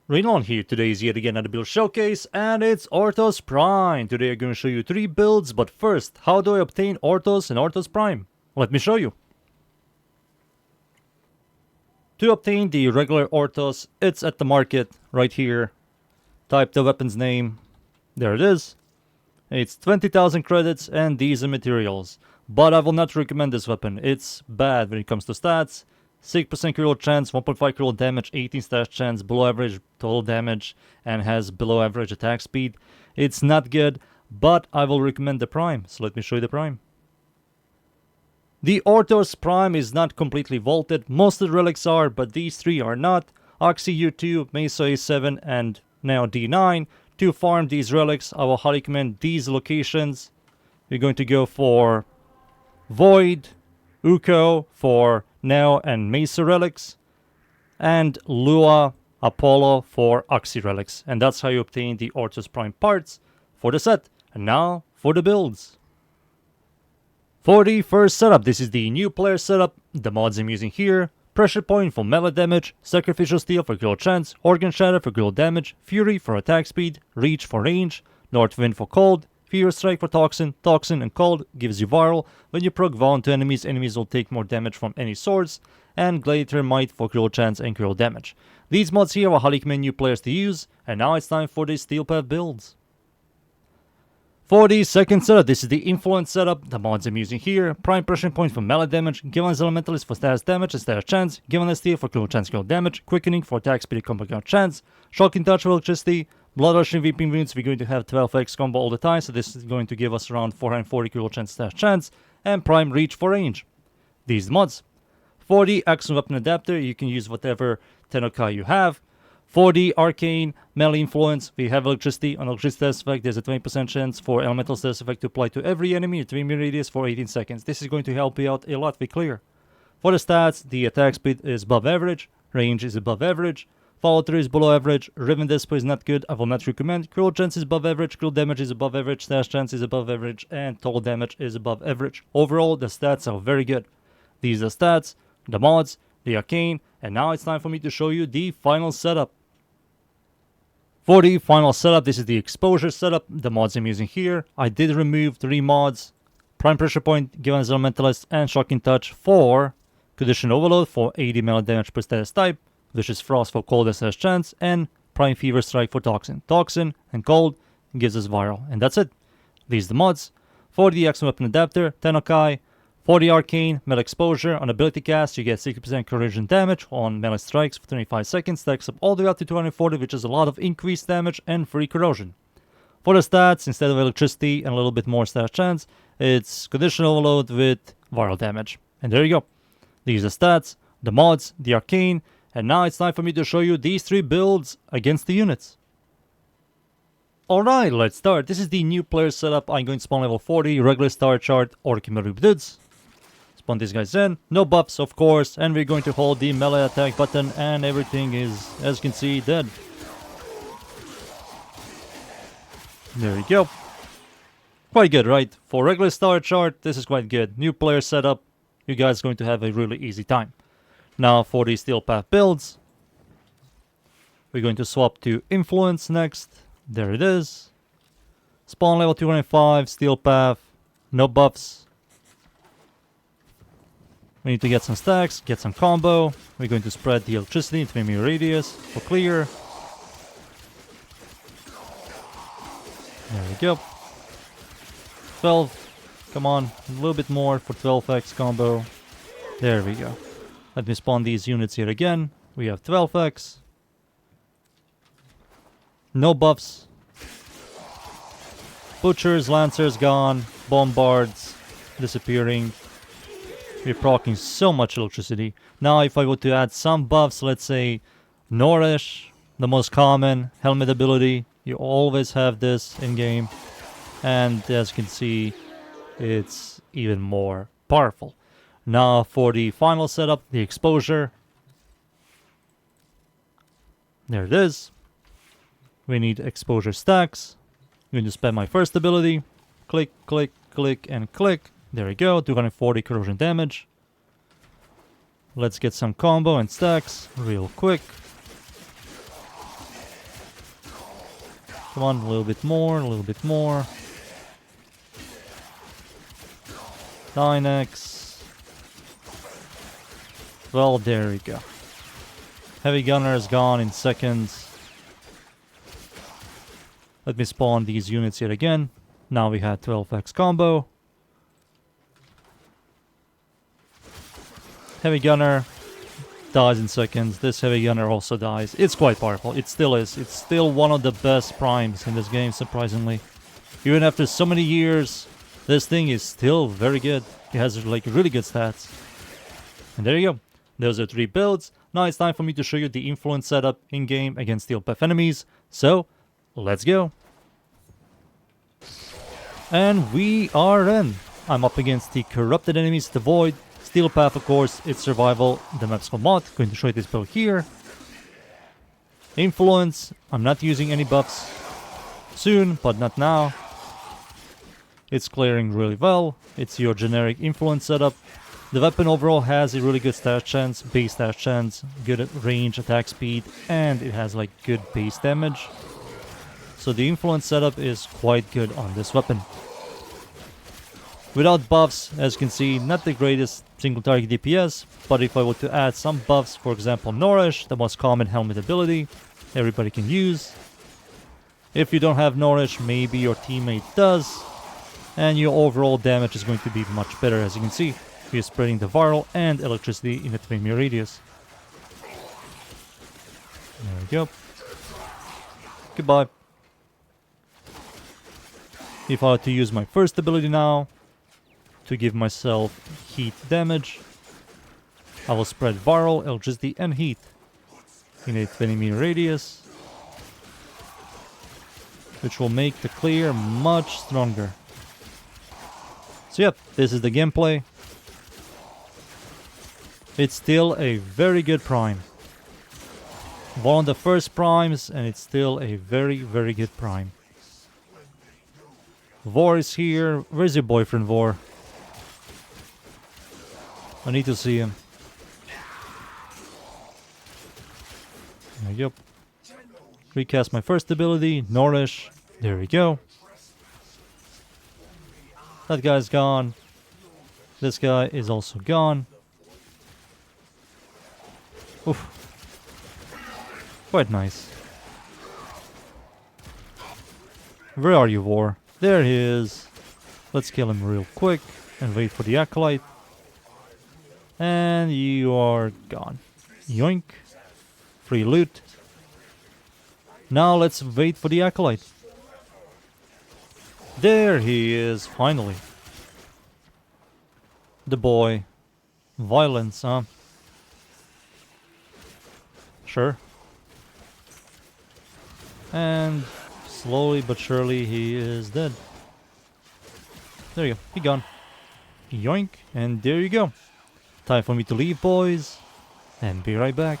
Raynon here. Today is yet again another build showcase, and it's Orthos Prime. Today I'm going to show you 3 builds, but first, how do I obtain Orthos and Orthos Prime? Let me show you. To obtain the regular Orthos, it's at the market, right here. Type the weapon's name. There it is. It's 20,000 credits, and these are materials. But I will not recommend this weapon. It's bad when it comes to stats. 6% critical chance, 1.5 critical damage, 18 stash chance, below average total damage, and has below average attack speed. It's not good, but I will recommend the Prime, so let me show you the Prime. The Orthos Prime is not completely vaulted. Most of the relics are, but these 3 are not. Oxy U2, Mesa A7, and now D9. To farm these relics, I will highly recommend these locations. You're going to go for Void, Uko for Neo and Mesa relics, and Lua, Apollo for Oxy relics. And that's how you obtain the Orthos Prime parts for the set. And now for the builds. For the first setup, this is the new player setup. The mods I'm using here: Pressure Point for melee damage, Sacrificial Steel for critical chance, Organ Shatter for critical damage, Fury for attack speed, Reach for range, North Wind for cold, Fear Strike for Toxin. Toxin and Cold gives you viral. When you proc Vow onto enemies, enemies will take more damage from any source. And Gladiator Might for critical chance and critical damage. These mods here are highly recommend new players to use. And now it's time for the Steel Path builds. For the second setup, this is the Influence setup. The mods I'm using here: Prime Pressure Point for melee damage, Given's Elementalist for status damage and status chance, Given Steel for critical chance critical damage, Quickening for attack speed and combo count chance, Shocking Touch for electricity, Blood Rush and Weeping Wounds. We're going to have 12x combo all the time, so this is going to give us around 440 critical chance status chance, and Prime Reach for range. These are the mods. For the Action Weapon Adapter, you can use whatever Tenokai you have. For the Arcane melee influence, we have electricity. On electricity status effect, there's a 20% chance for elemental status effect to apply to every enemy in 3 meter radius for 18 seconds. This is going to help you out a lot, be clear. For the stats, the attack speed is above average, range is above average, follow through is below average, Riven Dispo is not good, I will not recommend, critical chance is above average, critical damage is above average, stash chance is above average, and total damage is above average. Overall, the stats are very good. These are the stats, the mods, the Arcane, and now it's time for me to show you the final setup. For the final setup, this is the Exposure setup. The mods I'm using here: I did remove 3 mods: Prime Pressure Point, Given's Elementalist, and Shocking Touch for Condition Overload for 80 melee damage per status type, Vicious Frost for cold and status chance, and Prime Fever Strike for Toxin. Toxin and Cold gives us viral, and that's it. These are the mods. For the Action Weapon Adapter, Tenokai. For the Arcane melee exposure, on ability cast, you get 60% corrosion damage on melee strikes for 25 seconds, stacks up all the way up to 240, which is a lot of increased damage and free corrosion. For the stats, instead of electricity and a little bit more status chance, it's Condition Overload with viral damage. And there you go. These are the stats, the mods, the Arcane, and now it's time for me to show you these 3 builds against the units. Alright, let's start. This is the new player setup. I'm going to spawn level 40, regular star chart, or Kimmeru dudes. Spawn these guys in, no buffs of course, and we're going to hold the melee attack button, and everything is, as you can see, dead. There we go. Quite good, right? For regular star chart, this is quite good. New player setup, you guys are going to have a really easy time. Now for the Steel Path builds, we're going to swap to Influence next. There it is. Spawn level 205, Steel Path, no buffs. We need to get some stacks, get some combo. We're going to spread the electricity into meter radius for clear. There we go. 12. Come on, a little bit more for 12x combo. There we go. Let me spawn these units here again. We have 12x. No buffs. Butchers, Lancers gone. Bombards disappearing. We're proccing so much electricity. Now if I were to add some buffs, let's say Nourish, the most common, Helmet ability, you always have this in game. And as you can see, it's even more powerful. Now for the final setup, the Exposure. There it is. We need Exposure stacks. I'm going to spend my first ability. Click, click, click, and click. There we go, 240 corrosion damage. Let's get some combo and stacks real quick. Come on, a little bit more, a little bit more. Dynex. Well, there we go. Heavy Gunner is gone in seconds. Let me spawn these units yet again. Now we had 12x combo. Heavy Gunner dies in seconds. This Heavy Gunner also dies. It's quite powerful. It still is. It's still one of the best primes in this game, surprisingly. Even after so many years, this thing is still very good. It has like really good stats. And there you go. Those are 3 builds. Now it's time for me to show you the influence setup in-game against Steel Path enemies. So, let's go. And we are in. I'm up against the Corrupted enemies, the Void. Steel Path, of course, it's survival. The map's called mod. Going to show you this build here. Influence. I'm not using any buffs. Soon, but not now. It's clearing really well. It's your generic influence setup. The weapon overall has a really good stat chance, base stat chance, good range, attack speed, and it has like good base damage. So the influence setup is quite good on this weapon. Without buffs, as you can see, not the greatest single target DPS, but if I were to add some buffs, for example Nourish, the most common helmet ability, everybody can use. If you don't have Nourish, maybe your teammate does, and your overall damage is going to be much better. As you can see, we are spreading the viral and electricity in a 20 radius. There we go. Goodbye. If I were to use my first ability now, to give myself heat damage, I will spread viral, electricity and heat in a 20 radius, which will make the clear much stronger. So yep, this is the gameplay. It's still a very good prime. One of the first primes, and it's still a very, very good prime. Vor is here. Where's your boyfriend, Vor? I need to see him. There you go. Recast my first ability, Nourish. There we go. That guy's gone. This guy is also gone. Oof. Quite nice. Where are you, War? There he is. Let's kill him real quick and wait for the Acolyte. And you are gone. Yoink. Free loot. Now let's wait for the Acolyte. There he is, finally. The boy. Violence, huh? Sure. And slowly but surely he is dead. There you go, he gone. Yoink, and there you go. Time for me to leave, boys. And be right back.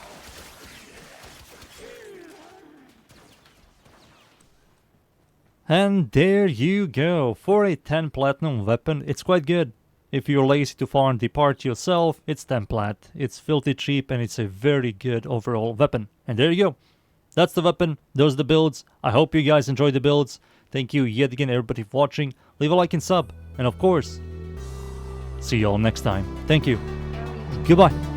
And there you go. For a 10 platinum weapon, it's quite good. If you're lazy to farm the part yourself, it's 10 plat. It's filthy cheap and it's a very good overall weapon. And there you go. That's the weapon. Those are the builds. I hope you guys enjoyed the builds. Thank you yet again everybody for watching. Leave a like and sub. And of course, see you all next time. Thank you. Goodbye.